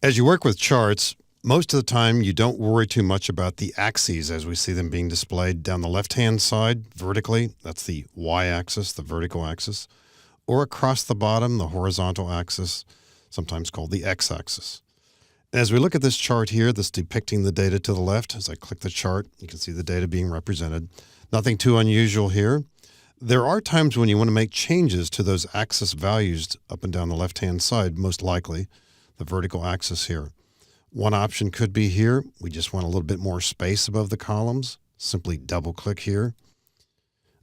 As you work with charts, most of the time you don't worry too much about the axes as we see them being displayed down the left-hand side vertically. That's the y-axis, the vertical axis, or across the bottom, the horizontal axis, sometimes called the x-axis. As we look at this chart here that's depicting the data to the left, as I click the chart, you can see the data being represented. Nothing too unusual here. There are times when you want to make changes to those axis values up and down the left-hand side, most likely the vertical axis here. One option could be here. We just want a little bit more space above the columns. Simply double-click here.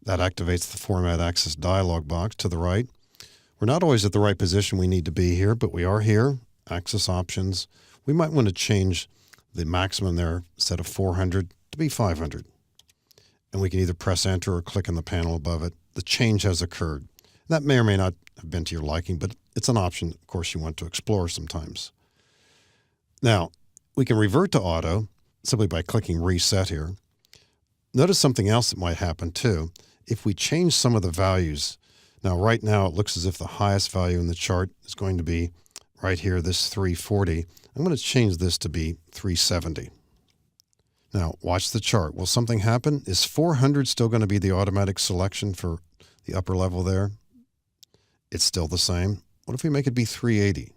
That activates the Format Axis dialog box to the right. We're not always at the right position we need to be here, but we are here. Axis options. We might want to change the maximum there, instead of 400 to be 500. And we can either press Enter or click on the panel above it. The change has occurred. That may or may not have been to your liking, but it's an option, of course, you want to explore sometimes. Now, we can revert to auto simply by clicking Reset here. Notice something else that might happen too. If we change some of the values, now right now it looks as if the highest value in the chart is going to be right here, this 340. I'm going to change this to be 370. Now, watch the chart. Will something happen? Is 400 still going to be the automatic selection for the upper level there? It's still the same. What if we make it be 380?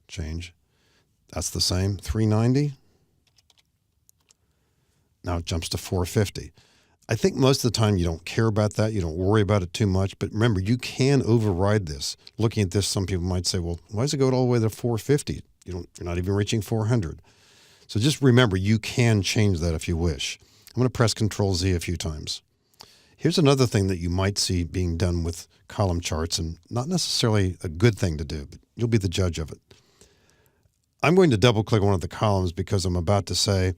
Change. That's the same. 390. Now it jumps to 450. I think most of the time you don't care about that. You don't worry about it too much. But remember, you can override this. Looking at this, some people might say, well, why does it go all the way to 450? You're not even reaching 400. So just remember, you can change that if you wish. I'm going to press Control-Z a few times. Here's another thing that you might see being done with column charts, and not necessarily a good thing to do, but you'll be the judge of it. I'm going to double-click one of the columns because I'm about to say,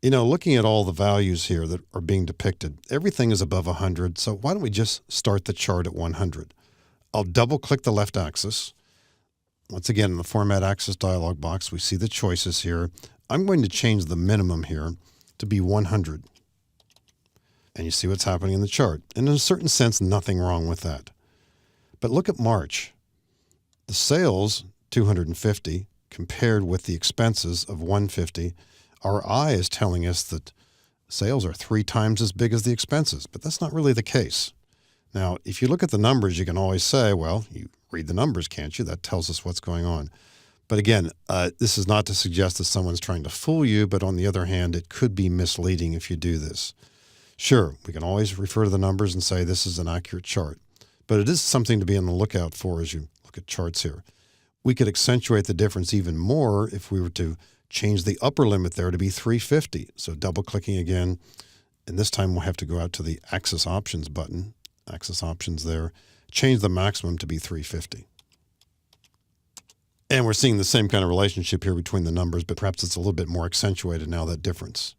looking at all the values here that are being depicted, everything is above 100, so why don't we just start the chart at 100? I'll double-click the left axis. Once again, in the Format Axis dialog box, we see the choices here. I'm going to change the minimum here to be 100. And you see what's happening in the chart. And in a certain sense, nothing wrong with that. But look at March. The sales, 250, compared with the expenses of 150. Our eye is telling us that sales are 3 times as big as the expenses, but that's not really the case. Now, if you look at the numbers, you can always say, well, you read the numbers, can't you? That tells us what's going on. But again, this is not to suggest that someone's trying to fool you, but on the other hand, it could be misleading if you do this. Sure, we can always refer to the numbers and say this is an accurate chart, but it is something to be on the lookout for as you look at charts here. We could accentuate the difference even more if we were to change the upper limit there to be 350. So double-clicking again, and this time we'll have to go out to the Axis Options button, Axis Options there, change the maximum to be 350. And we're seeing the same kind of relationship here between the numbers, but perhaps it's a little bit more accentuated now, that difference.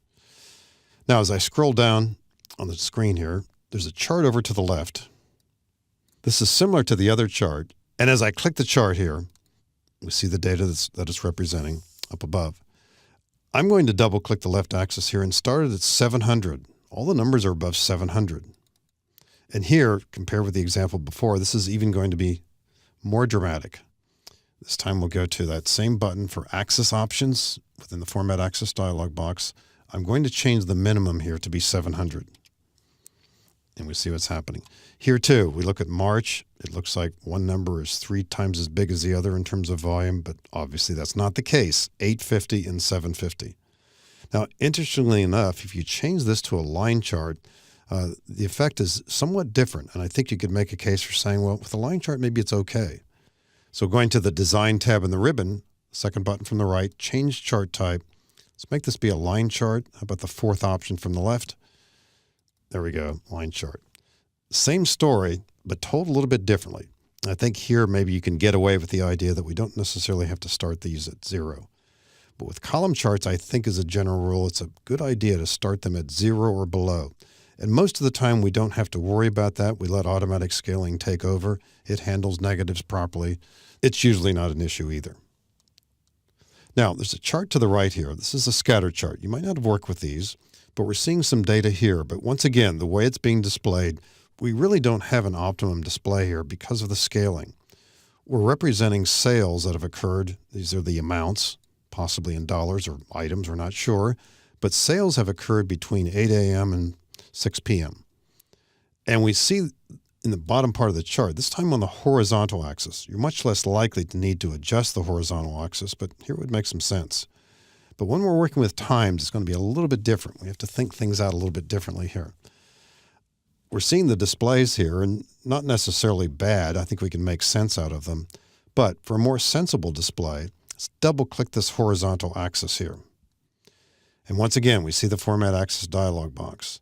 Now, as I scroll down on the screen here, there's a chart over to the left. This is similar to the other chart. And as I click the chart here, we see the data that it's representing up above. I'm going to double click the left axis here and start it at 700. All the numbers are above 700. And here, compared with the example before, this is even going to be more dramatic. This time we'll go to that same button for Axis Options within the Format Axis dialog box. I'm going to change the minimum here to be 700. And we see what's happening. Here too, we look at March. It looks like one number is 3 times as big as the other in terms of volume, but obviously that's not the case. 850 and 750. Now, interestingly enough, if you change this to a line chart, the effect is somewhat different. And I think you could make a case for saying, well, with a line chart, maybe it's okay. So going to the Design tab in the ribbon, second button from the right, change chart type. Let's make this be a line chart. How about the 4th option from the left? There we go, line chart. Same story, but told a little bit differently. I think here maybe you can get away with the idea that we don't necessarily have to start these at 0. But with column charts, I think as a general rule, it's a good idea to start them at 0 or below. And most of the time, we don't have to worry about that. We let automatic scaling take over. It handles negatives properly. It's usually not an issue either. Now, there's a chart to the right here. This is a scatter chart. You might not have worked with these, but we're seeing some data here. But once again, the way it's being displayed, we really don't have an optimum display here because of the scaling. We're representing sales that have occurred. These are the amounts, possibly in dollars or items, we're not sure. But sales have occurred between 8 a.m. and 6 p.m. And we see in the bottom part of the chart, this time on the horizontal axis. You're much less likely to need to adjust the horizontal axis, but here it would make some sense. But when we're working with times, it's going to be a little bit different. We have to think things out a little bit differently here. We're seeing the displays here, and not necessarily bad. I think we can make sense out of them. But for a more sensible display, let's double-click this horizontal axis here. And once again, we see the Format Axis dialog box.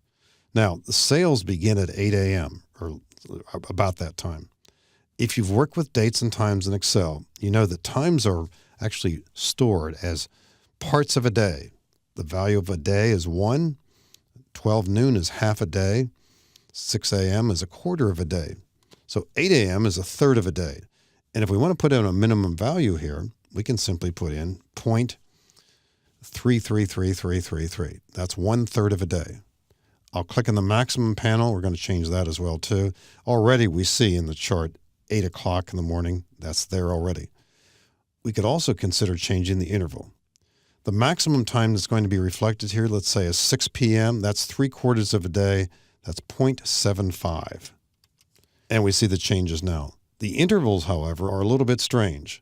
Now, the sales begin at 8 a.m., or about that time. If you've worked with dates and times in Excel, you know that times are actually stored as parts of a day. The value of a day is 1, 12 noon is half a day, 6 a.m. is a quarter of a day. So 8 a.m. is a third of a day. And if we want to put in a minimum value here, we can simply put in 0.333333. That's 1/3 of a day. I'll click in the maximum panel. We're going to change that as well too. Already we see in the chart 8 o'clock in the morning. That's there already. We could also consider changing the interval. The maximum time that's going to be reflected here, let's say, is 6 p.m. That's 3/4 of a day. That's 0.75. And we see the changes now. The intervals, however, are a little bit strange.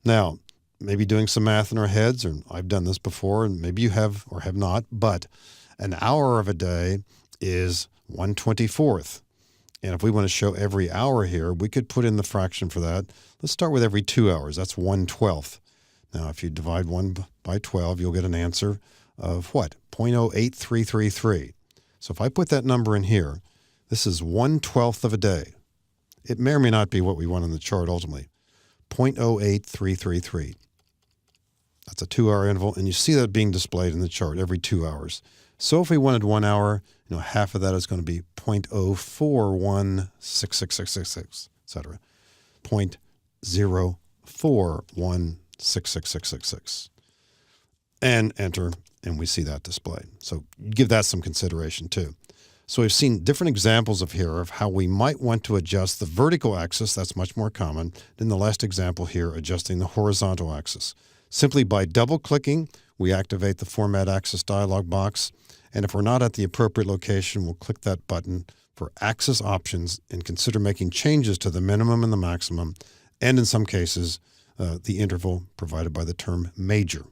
Now, maybe doing some math in our heads, or I've done this before, and maybe you have or have not, but an hour of a day is 1/24. And if we want to show every hour here, we could put in the fraction for that. Let's start with every 2 hours. That's 1/12. Now, if you divide 1 by 12, you'll get an answer of what? 0.08333. So if I put that number in here, this is 1/12 of a day. It may or may not be what we want in the chart ultimately. 0.08333. That's a 2-hour interval, and you see that being displayed in the chart every 2 hours. So if we wanted 1 hour, half of that is going to be 0.0416666, etc. 0.0416666. And enter, and we see that displayed. So give that some consideration too. So we've seen different examples of how we might want to adjust the vertical axis. That's much more common. In the last example here, adjusting the horizontal axis. Simply by double-clicking, we activate the Format Axis dialog box. And if we're not at the appropriate location, we'll click that button for axis options and consider making changes to the minimum and the maximum, and in some cases, the interval provided by the term major.